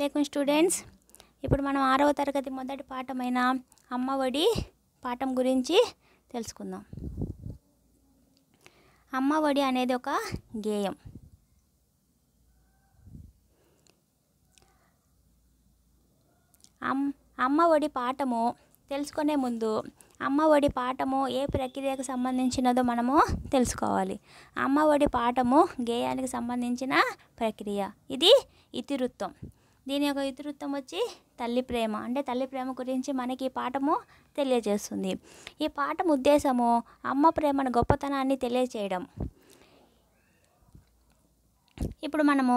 లేకున్ students, ఇప్పుడు మనం 6వ తరగతి మొదటి పాఠమైన అమ్మ ఒడి పాఠం గురించి తెలుసుకుందాం. అమ్మ ఒడి అనేది ఒక గేయం. అమ్మ ఒడి పాఠము తెలుసుకునే ముందు అమ్మ ఒడి పాఠము ఏ ప్రక్రియకు సంబంధించినదో మనము తెలుసుకోవాలి. అమ్మ ఒడి పాఠము గేయానికి సంబంధించిన ప్రక్రియ. ఇది ఇతివృత్తం. దీని యొక్క ఇతివృత్తం వచ్చి తల్లి ప్రేమ. అంటే తల్లి ప్రేమ గురించి మనకి ఈ పాఠము తెలియజేస్తుంది. ఈ పాఠం ఉద్దేశము అమ్మ ప్రేమను గొప్పతనాన్ని తెలియచేయడం. ఇప్పుడు మనము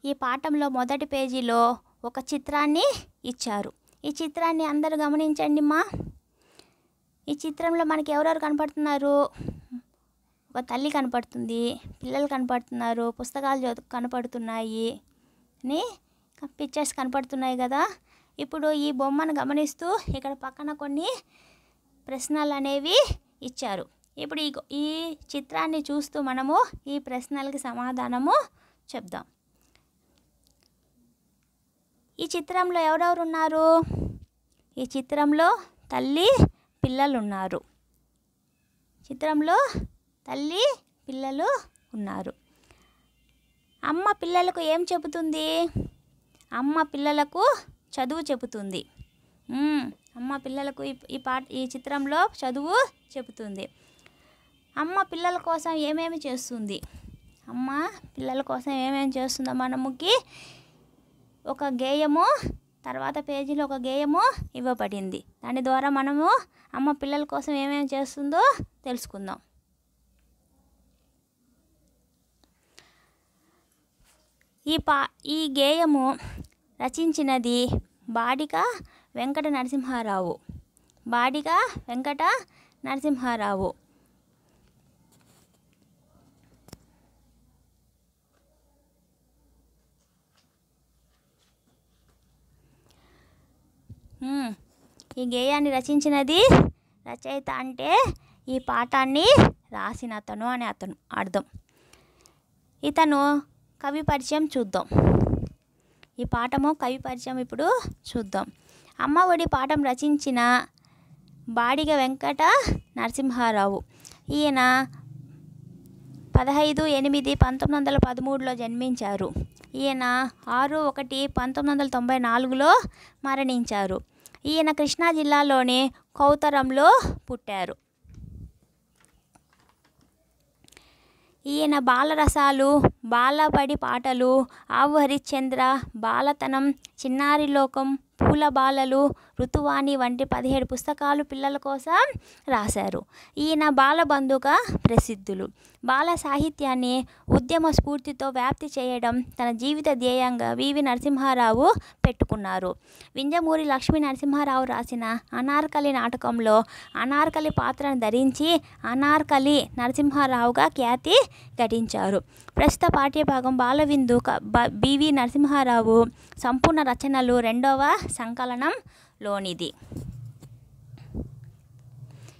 ఈ పాఠంలో మొదటి పేజీలో ఒక చిత్రాన్ని ఇచ్చారు. ఈ చిత్రాన్ని అందరూ గమనించండి మా. ఈ చిత్రంలో మనకి ఎవరెవరు కనపడుతున్నారు? ఒక తల్లి కనపడుతుంది, పిల్లలు కనపడుతున్నారు, పుస్తకాలు కనపడుతున్నాయి, అని పిక్చర్స్ కనపడుతున్నాయి కదా. ఇప్పుడు ఈ బొమ్మను గమనిస్తూ ఇక్కడ పక్కన కొన్ని ప్రశ్నలు అనేవి ఇచ్చారు. ఇప్పుడు ఈ చిత్రాన్ని చూస్తూ మనము ఈ ప్రశ్నలకి సమాధానము చెప్దాం. ఈ చిత్రంలో ఎవరెవరు ఉన్నారు? ఈ చిత్రంలో తల్లి, పిల్లలు ఉన్నారు. చిత్రంలో తల్లి, పిల్లలు ఉన్నారు. అమ్మ పిల్లలకు ఏం చెబుతుంది? అమ్మ పిల్లలకు చదువు చెబుతుంది. అమ్మ పిల్లలకు ఈ చిత్రంలో చదువు చెబుతుంది. అమ్మ పిల్లల కోసం ఏమేమి చేస్తుంది? అమ్మ పిల్లల కోసం ఏమేమి చేస్తుందో మనముకి ఒక గేయము, తర్వాత పేజీలో ఒక గేయము ఇవ్వబడింది. దాని ద్వారా మనము అమ్మ పిల్లల కోసం ఏమేమి చేస్తుందో తెలుసుకుందాం. ఈ గేయము రచించినది బాడిగ వెంకట నరసింహారావు. బాడిగ వెంకట నరసింహారావు. ఈ గేయాన్ని రచించినది రచయిత, అంటే ఈ పాఠాన్ని రాసిన అతను అని అర్థం. ఇతను కవి పరిచయం చూద్దాం. ఈ పాఠము కవి పరిచయం ఇప్పుడు చూద్దాం. అమ్మ ఒడి పాఠం రచించిన బాడిగ వెంకట నరసింహారావు. ఈయన 15/8/1913లో జన్మించారు. ఈయన 6/1/1994లో మరణించారు. ఈయన కృష్ణా జిల్లాలోని కౌతరంలో పుట్టారు. ఈయన బాలరసాలు, బాలబడి పాటలు, ఆవు హరిశ్చంద్ర, బాలతనం, చిన్నారి లోకం, పూల బాలలు, ఋతువాణి వంటి 17 పుస్తకాలు పిల్లల కోసం రాశారు. ఈయన బాలబంధుగా ప్రసిద్ధులు. బాల సాహిత్యాన్ని ఉద్యమ స్ఫూర్తితో వ్యాప్తి చేయడం తన జీవిత ధ్యేయంగా వివి నరసింహారావు పెట్టుకున్నారు. వింజమూరి లక్ష్మీ నరసింహారావు రాసిన అనార్కలి నాటకంలో అనార్కలి పాత్రను ధరించి అనార్కలి నరసింహారావుగా ఖ్యాతి గడించారు. ప్రస్తుత పాఠ్యభాగం బాలవిందు బివి నరసింహారావు సంపూర్ణ రచనలు 2వ సంకలనంలోనిది.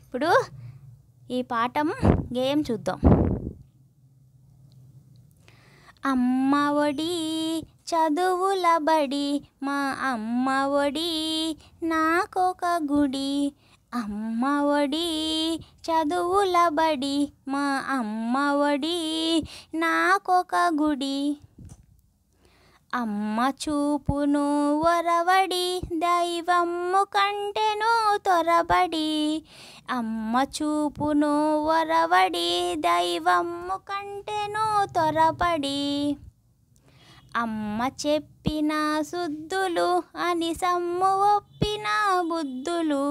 ఇప్పుడు ఈ పాఠం గేయం చూద్దాం. అమ్మ ఒడి చదువుల బడి, మా అమ్మ ఒడి నాకొక గుడి. అమ్మ ఒడి చదువుల బడి, మా అమ్మ ఒడి నాకొక గుడి. అమ్మ చూపును ఒరవడి, దైవమ్ము కంటెను తొరబడి. అమ్మ చూపును ఒరవడి, దైవమ్ము కంటెను తొరబడి. అమ్మ చెప్పిన సుద్దులు అని సమ్ము ఒప్పిన బుద్ధులు.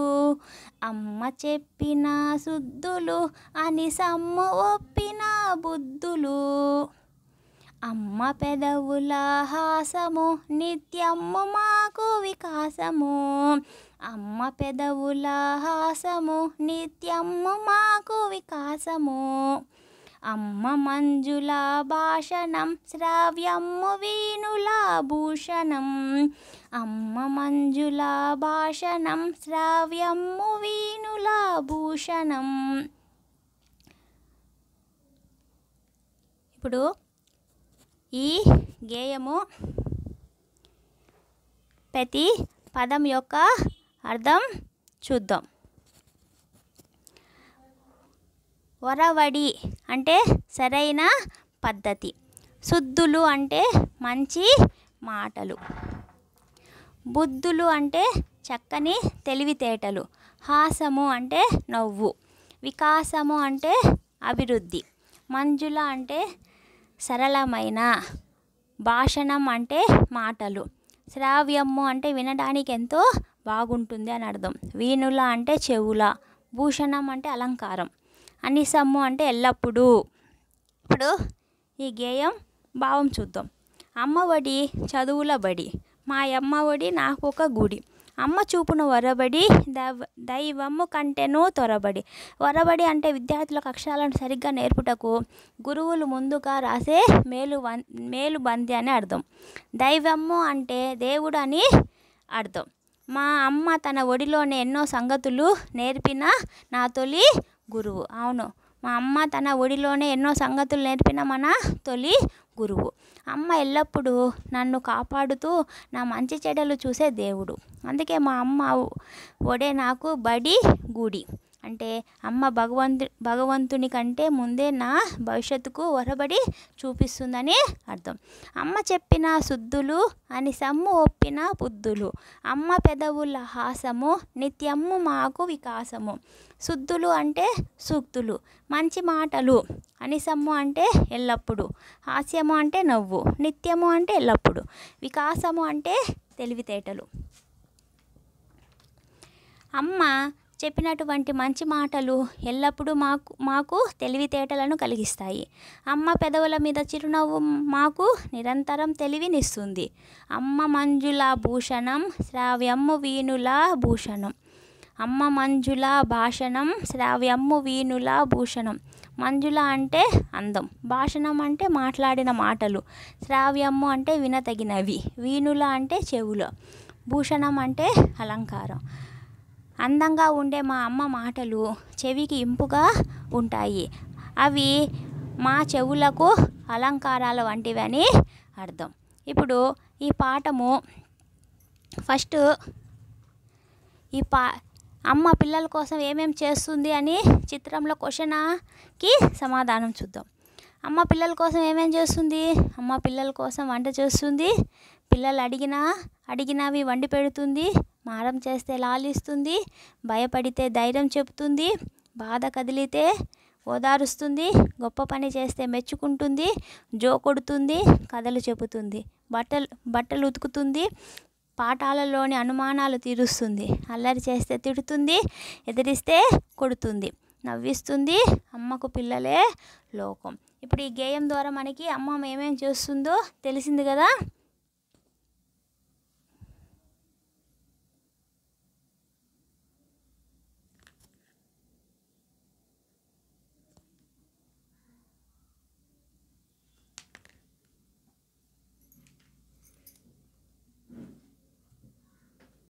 అమ్మ చెప్పిన సుద్దులు అని సమ్ము ఒప్పిన బుద్ధులు. అమ్మ పెదవుల హాసము నిత్యమ్ము మాకు వికాసము. అమ్మ పెదవుల హాసము నిత్యమ్ము మాకు వికాసము. అమ్మ మంజుల భాషణం శ్రావ్యమ్ము వీణుల భూషణం. అమ్మ మంజుల భాషణం శ్రావ్యమ్ము వీణుల భూషణం. ఇప్పుడు ఈ గేయము ప్రతి పదం యొక్క అర్థం చూద్దాం. ఒరవడి అంటే సరైన పద్ధతి. శుద్ధులు అంటే మంచి మాటలు. బుద్ధులు అంటే చక్కని తెలివితేటలు. హాసము అంటే నవ్వు. వికాసము అంటే అభివృద్ధి. మంజుల అంటే సరళమైన. భాషణం అంటే మాటలు. శ్రావ్యము అంటే వినడానికి ఎంతో బాగుంటుంది అని అర్థం. వీణుల అంటే చెవుల. భూషణం అంటే అలంకారం. అనిసము అంటే ఎల్లప్పుడూ. ఇప్పుడు ఈ గేయం భావం చూద్దాం. అమ్మఒడి చదువుల బడి, మా అమ్మఒడి నాకు ఒక గుడి, అమ్మ చూపును వరబడి దైవము కంటెను త్వరబడి. వరబడి అంటే విద్యార్థులకు అక్షరాలను సరిగ్గా నేర్పుటకు గురువులు ముందుగా రాసే మేలుబంది అని అర్థం. దైవము అంటే దేవుడు అని అర్థం. మా అమ్మ తన ఒడిలోనే ఎన్నో సంగతులు నేర్పిన నా తొలి గురువు. అవును, మా అమ్మ తన ఒడిలోనే ఎన్నో సంగతులు నేర్పిన మన తొలి గురువు. అమ్మ ఎల్లప్పుడూ నన్ను కాపాడుతూ నా మంచి చెడ్డలు చూసే దేవుడు. అందుకే మా అమ్మ ఒడే నాకు బడి గుడి. అంటే అమ్మ భగవంతుని కంటే ముందే నా భవిష్యత్తుకు ఒరబడి చూపిస్తుందని అర్థం. అమ్మ చెప్పిన శుద్ధులు అని సమ్ము ఒప్పిన బుద్ధులు. అమ్మ పెదవుల హాసము నిత్యము మాకు వికాసము. శుద్ధులు అంటే సూక్తులు, మంచి మాటలు. అనిసము అంటే ఎల్లప్పుడు. హాస్యము అంటే నవ్వు. నిత్యము అంటే ఎల్లప్పుడు. వికాసము అంటే తెలివితేటలు. అమ్మ చెప్పినటువంటి మంచి మాటలు ఎల్లప్పుడూ మాకు తెలివితేటలను కలిగిస్తాయి. అమ్మ పెదవుల మీద చిరునవ్వు మాకు నిరంతరం తెలివినిస్తుంది. అమ్మ మంజుల భూషణం శ్రావ్యమ్ము వీణుల భూషణం. అమ్మ మంజుల భాషణం శ్రావ్యమ్ము వీణుల భూషణం. మంజుల అంటే అందం. భాషణం అంటే మాట్లాడిన మాటలు. శ్రావ్యమ్ము అంటే వినతగినవి. వీణుల అంటే చెవులు. భూషణం అంటే అలంకారం. అందంగా ఉండే మా అమ్మ మాటలు చెవికి ఇంపుగా ఉంటాయి. అవి మా చెవులకు అలంకారాల వంటివి అని అర్థం. ఇప్పుడు ఈ పాఠము ఫస్ట్ అమ్మ పిల్లల కోసం ఏమేమి చేస్తుంది అని చిత్రంలో క్వశ్చన్కి సమాధానం చూద్దాం. అమ్మ పిల్లల కోసం ఏమేమి చేస్తుంది? అమ్మ పిల్లల కోసం వంట చేస్తుంది. పిల్లలు అడిగినవి వండి పెడుతుంది. మారం చేస్తే లాలిస్తుంది. భయపడితే ధైర్యం చెబుతుంది. బాధ కదిలితే ఓదారుస్తుంది. గొప్ప పని చేస్తే మెచ్చుకుంటుంది. జోకొడుతుంది. కథలు చెబుతుంది. బట్టలు ఉతుకుతుంది. పాఠాలలోని అనుమానాలు తీరుస్తుంది. అల్లరి చేస్తే తిడుతుంది. ఎదిరిస్తే కొడుతుంది. నవ్విస్తుంది. అమ్మకు పిల్లలే లోకం. ఇప్పుడు ఈ గేయం ద్వారా మనకి అమ్మ ఏమేం చేస్తుందో తెలిసింది కదా.